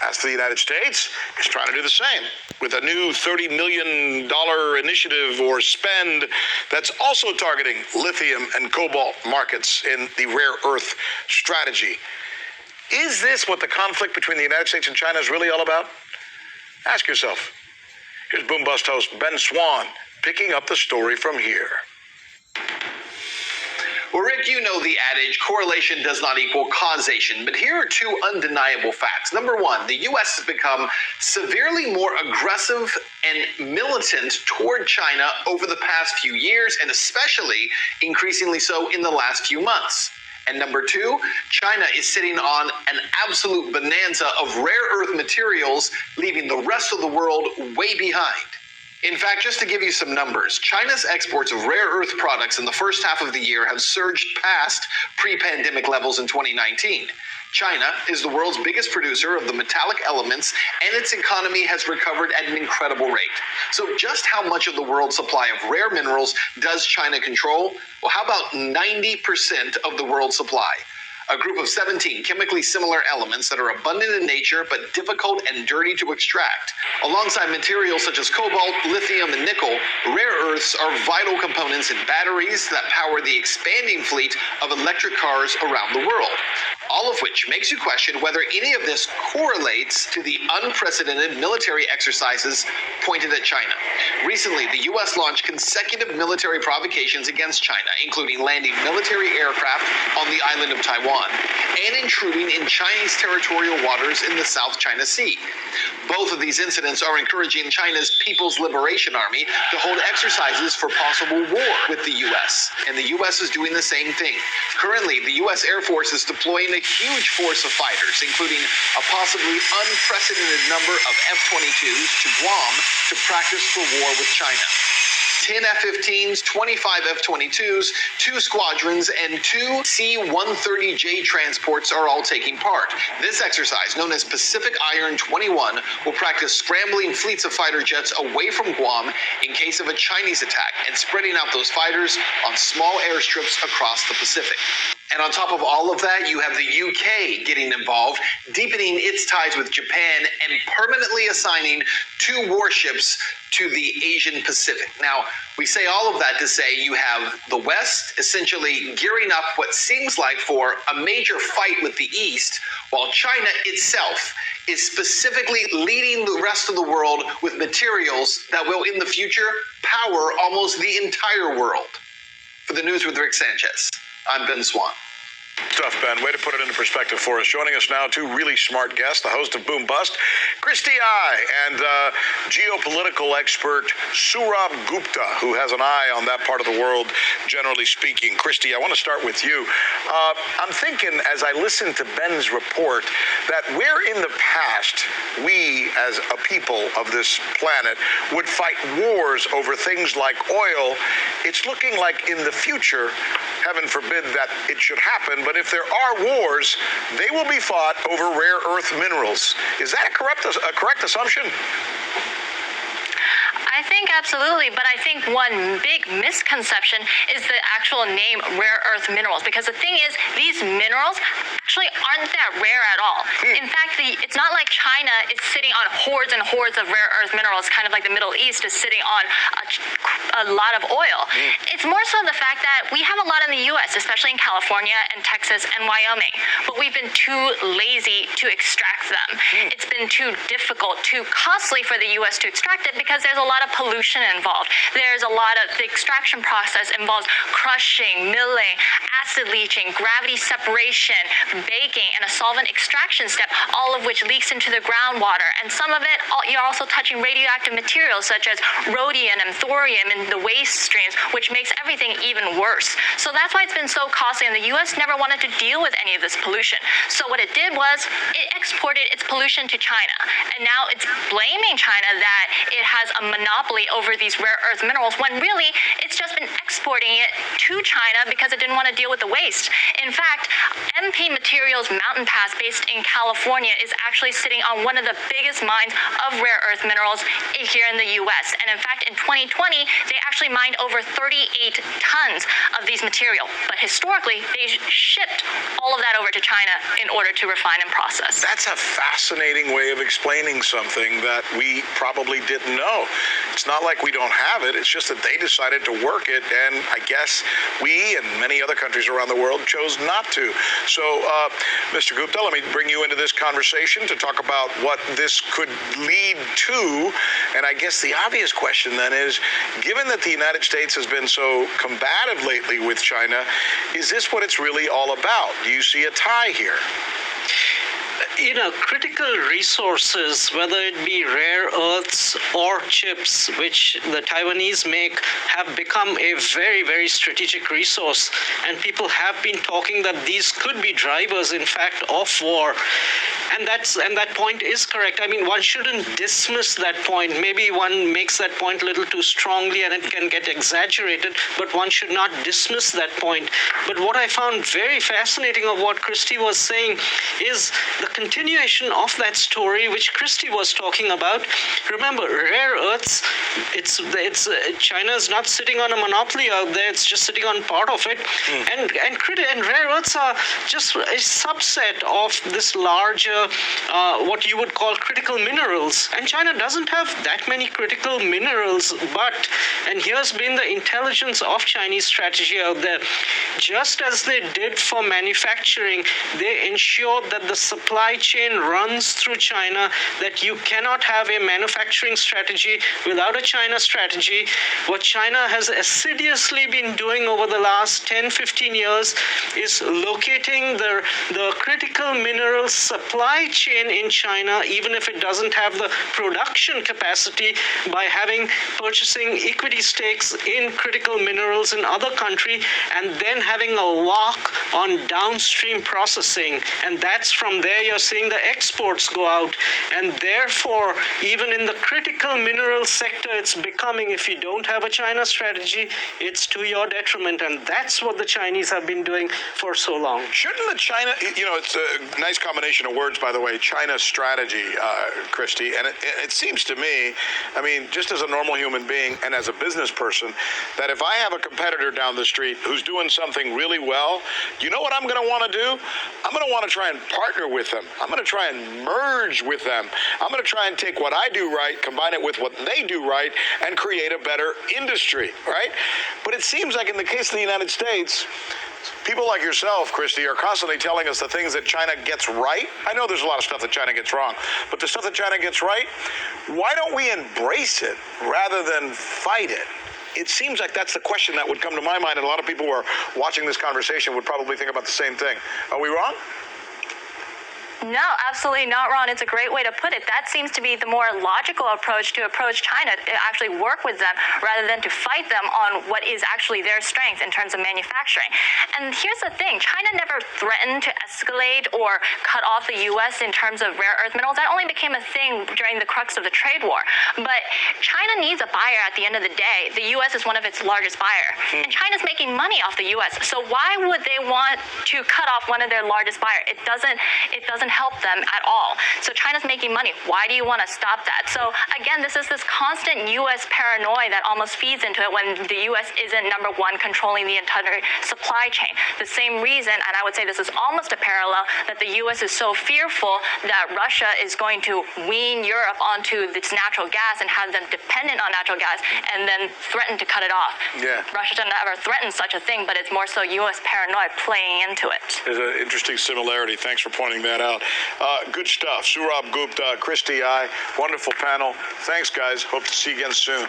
As for the United States, it's trying to do the same with a new $30 million initiative or spend that's also targeting lithium and cobalt markets in the rare earth strategy. Is this what the conflict between the United States and China is really all about? Ask yourself. Here's Boom Bust host Ben Swan picking up the story from here. Well, Rick, you know the adage, correlation does not equal causation, but here are two undeniable facts. Number one, the U.S. has become severely more aggressive and militant toward China over the past few years, and especially increasingly so in the last few months. And number two, China is sitting on an absolute bonanza of rare earth materials, leaving the rest of the world way behind. In fact, just to give you some numbers, China's exports of rare earth products in the first half of the year have surged past pre-pandemic levels in 2019. China is the world's biggest producer of the metallic elements, and its economy has recovered at an incredible rate. So just how much of the world's supply of rare minerals does China control? Well, how about 90% of the world's supply? A group of 17 chemically similar elements that are abundant in nature but difficult and dirty to extract. Alongside materials such as cobalt, lithium, and nickel, rare earths are vital components in batteries that power the expanding fleet of electric cars around the world. All of which makes you question whether any of this correlates to the unprecedented military exercises pointed at China. Recently, the U.S. launched consecutive military provocations against China, including landing military aircraft on the island of Taiwan and intruding in Chinese territorial waters in the South China Sea. Both of these incidents are encouraging China's People's Liberation Army to hold exercises for possible war with the U.S., and the U.S. is doing the same thing. Currently, the U.S. Air Force is deploying a huge force of fighters, including a possibly unprecedented number of F-22s to Guam to practice for war with China. 10 F-15s, 25 F-22s, 2 squadrons, and 2 C-130J transports are all taking part. This exercise, known as Pacific Iron 21, will practice scrambling fleets of fighter jets away from Guam in case of a Chinese attack and spreading out those fighters on small airstrips across the Pacific. And on top of all of that, you have the UK getting involved, deepening its ties with Japan and permanently assigning 2 warships to the Asian Pacific. Now, we say all of that to say you have the West essentially gearing up what seems like for a major fight with the East, while China itself is specifically leading the rest of the world with materials that will in the future power almost the entire world. For the News with Rick Sanchez, I'm Ben Swan. Tough, Ben. Way to put it into perspective for us. Joining us now, 2 really smart guests, the host of Boom Bust, Christy I, and geopolitical expert Surab Gupta, who has an eye on that part of the world, generally speaking. Christy, I want to start with you. I'm thinking, as I listen to Ben's report, that where in the past we, as a people of this planet, would fight wars over things like oil, it's looking like in the future, heaven forbid that it should happen, but if there are wars, they will be fought over rare earth minerals. Is that a correct assumption? I think absolutely, but I think one big misconception is the actual name rare earth minerals, because the thing is, these minerals actually aren't that rare at all. In fact, it's not like China is sitting on hordes and hordes of rare earth minerals, kind of like the Middle East is sitting on a lot of oil. It's more so the fact that we have a lot in the U.S., especially in California and Texas and Wyoming, but we've been too lazy to extract them. It's been too difficult, too costly for the U.S. to extract it because there's a lot of pollution involved. There's a lot of the extraction process involves crushing, milling, acid leaching, gravity separation, baking, and a solvent extraction step, all of which leaks into the groundwater. And some of it, you're also touching radioactive materials such as rhodium and thorium in the waste streams, which makes everything even worse. So that's why it's been so costly, and the U.S. never wanted to deal with any of this pollution. So what it did was it exported its pollution to China, and now it's blaming China that it has a monopoly over these rare earth minerals, when really it's just been exporting it to China because it didn't want to deal with the waste. In fact, MP Materials Mountain Pass, based in California, is actually sitting on one of the biggest mines of rare earth minerals here in the U.S. And in fact, in 2020, they actually mined over 38 tons of these material. But historically, they shipped all of that over to China in order to refine and process. That's a fascinating way of explaining something that we probably didn't know. It's not like we don't have it. It's just that they decided to work it, and I guess we and many other countries around the world chose not to. So, Mr. Gupta, let me bring you into this conversation to talk about what this could lead to. And I guess the obvious question then is, given that the United States has been so combative lately with China, is this what it's really all about? Do you see a tie here? Critical resources, whether it be rare earths or chips, which the Taiwanese make, have become a very, very strategic resource. And people have been talking that these could be drivers, in fact, of war. And that point is correct. I mean, one shouldn't dismiss that point. Maybe one makes that point a little too strongly and it can get exaggerated, but one should not dismiss that point. But what I found very fascinating of what Christy was saying is the continuation of that story which Christy was talking about. Remember, rare earths, China's not sitting on a monopoly out there, it's just sitting on part of it. And rare earths are just a subset of this larger what you would call critical minerals. And China doesn't have that many critical minerals, and here's been the intelligence of Chinese strategy out there. Just as they did for manufacturing, they ensured that the supply chain runs through China, that you cannot have a manufacturing strategy without a China strategy. What China has assiduously been doing over the last 10-15 years is locating the critical mineral supply chain in China, even if it doesn't have the production capacity, by purchasing equity stakes in critical minerals in other country, and then having a lock on downstream processing. And that's from there you're seeing the exports go out. And therefore, even in the critical mineral sector, it's becoming, if you don't have a China strategy, it's to your detriment. And that's what the Chinese have been doing for so long. Shouldn't the China, it's a nice combination of words, by the way, China strategy, Christy, and it seems to me, I mean, just as a normal human being and as a business person, that if I have a competitor down the street who's doing something really well, you know what I'm going to want to do? I'm going to want to try and partner with them. I'm going to try and merge with them. I'm going to try and take what I do right, combine it with what they do right, and create a better industry, right? But it seems like in the case of the United States, people like yourself, Christy, are constantly telling us the things that China gets right. I know there's a lot of stuff that China gets wrong, but the stuff that China gets right, why don't we embrace it rather than fight it? It seems like that's the question that would come to my mind, and a lot of people who are watching this conversation would probably think about the same thing. Are we wrong? No, absolutely not wrong. It's a great way to put it. That seems to be the more logical approach to approach China, to actually work with them rather than to fight them on what is actually their strength in terms of manufacturing. And here's the thing, China never threatened to escalate or cut off the U.S. in terms of rare earth minerals. That only became a thing during the crux of the trade war. But China needs a buyer at the end of the day. The U.S. is one of its largest buyers. And China's making money off the U.S. So why would they want to cut off one of their largest buyers? It doesn't help them at all. So China's making money. Why do you want to stop that? So again, this is this constant U.S. paranoia that almost feeds into it when the U.S. isn't number one controlling the entire supply chain. The same reason, and I would say this is almost a parallel, that the U.S. is so fearful that Russia is going to wean Europe onto its natural gas and have them dependent on natural gas and then threaten to cut it off. Yeah. Russia doesn't ever threaten such a thing, but it's more so U.S. paranoia playing into it. There's an interesting similarity. Thanks for pointing that out. Good stuff. Saurabh Gupta, Christy I, wonderful panel. Thanks, guys. Hope to see you again soon.